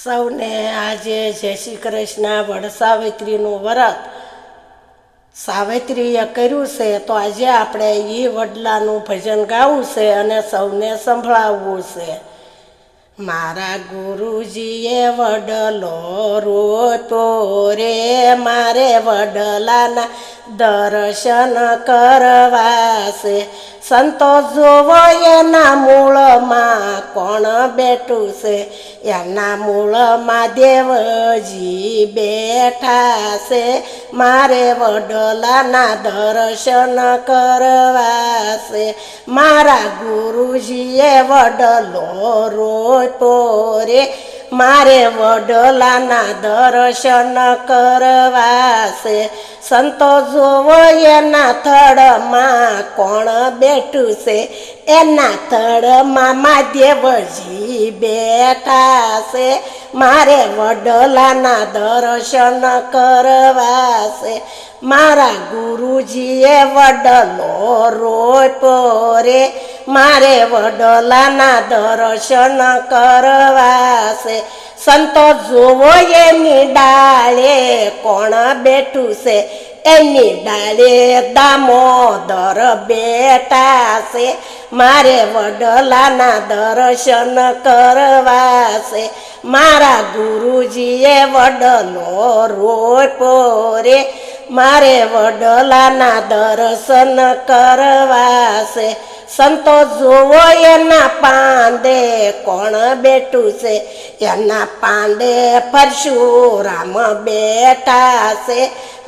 સૌને આજે જય શ્રી કૃષ્ણ વડસાવિત્રીનું વ્રત સાવિત્રીએ કર્યું છે તો આજે આપણે એ વડલાનું ભજન ગાવું છે અને સૌને સંભળાવવું છે. મારા ગુરુજીએ વડલો રોપ્યો રે, મારે વડલાના દર્શન કરવા છે. સંતો જોવો એના મૂળમાં કોણ બેઠું છે, એના મૂળમાં દેવજી બેઠા છે. મારે વડલાના દર્શન કરવા છે. મારા ગુરુજીએ વડલો રોપ્યો રે, મારે વડલાના દર્શન કરવા છે. સંતો જોવો એના થડમાં કોણ બેઠું છે, એના થડમાં મહાદેવજી બેઠા છે. મારે વડલાના દર્શન કરવા છે. મારા ગુરુજીએ વડલો રોપ્યો રે, મારે વડલાના દર્શન કરવા છે. સંતો જોવો એની ડાળે કોણ બેઠું છે, એની ડાળે દામોદર બેઠા છે. મારે વડલાના દર્શન કરવા છે. મારા ગુરુજીએ વડલો રોપ્યો રે, મારે વડલાના દર્શન કરવા છે. સંતો જોવો એના પાંદે કોણ બેઠું છે, એના પાંદે પરશુરામ બેઠા છે.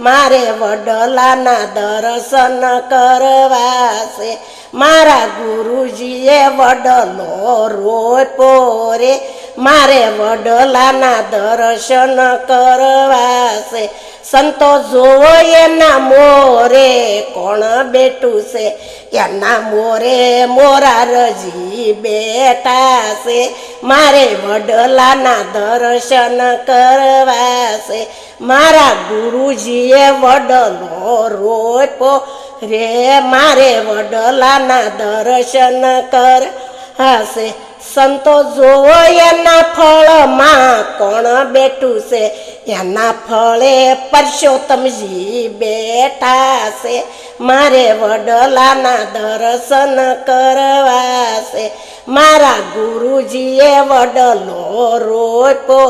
મારે વડલાના દર્શન કરવા છે. મારા ગુરુજીએ વડલો રોપ્યો રે, મારે વડલાના દર્શન કરવા છે. સંતો જોવો એના મોરે કોણ બેઠું છે, એના મોરે મોરારજી બેઠા છે. મારે વડલાના દર્શન કરવા છે. મારા ગુરુજીએ વડલો રોપ્યો રે, મારે વડલાના દર્શન કરવા છે. સંતો જોવો એના ફળમાં કોણ બેઠું છે, એના ફળે પરસોત્તમજી બેઠા છે. મારે વડલાના દર્શન કરવા છે. મારા ગુરુજીએ વડલો રોપ્યો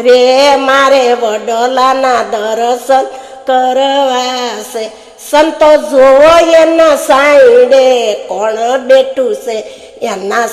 રે, મારે વડલાના દર્શન કરવા છે. સંતો જોવો એના સાંયડે કોણ બેઠું છે, એના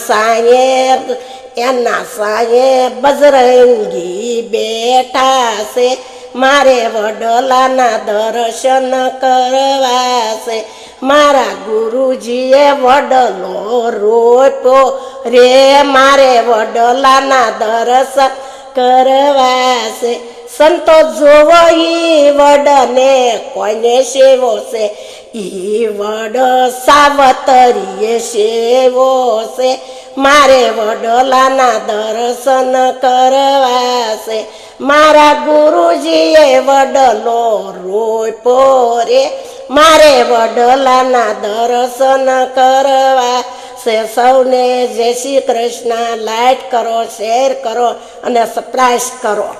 સાંયે બજરંગી બેઠા છે. મારે વડલાના દર્શન કરવા છે. મારા ગુરુજીએ વડલો રોપ્યો રે, મારે વડલાના દર્શન કરવા છે. સંતો જોવો ઈ વડને કોઈને સેવો છે, ઈ વડ સાવતરીએ સેવો છે. મારે વડલાના દર્શન કરવા છે. મારા ગુરુજીએ વડલો રોપ્યો રે, મારે વડલાના દર્શન કરવા છે. સૌને જય શ્રી કૃષ્ણ. લાઈક કરો, શેર કરો અને સબસ્ક્રાઇબ કરો.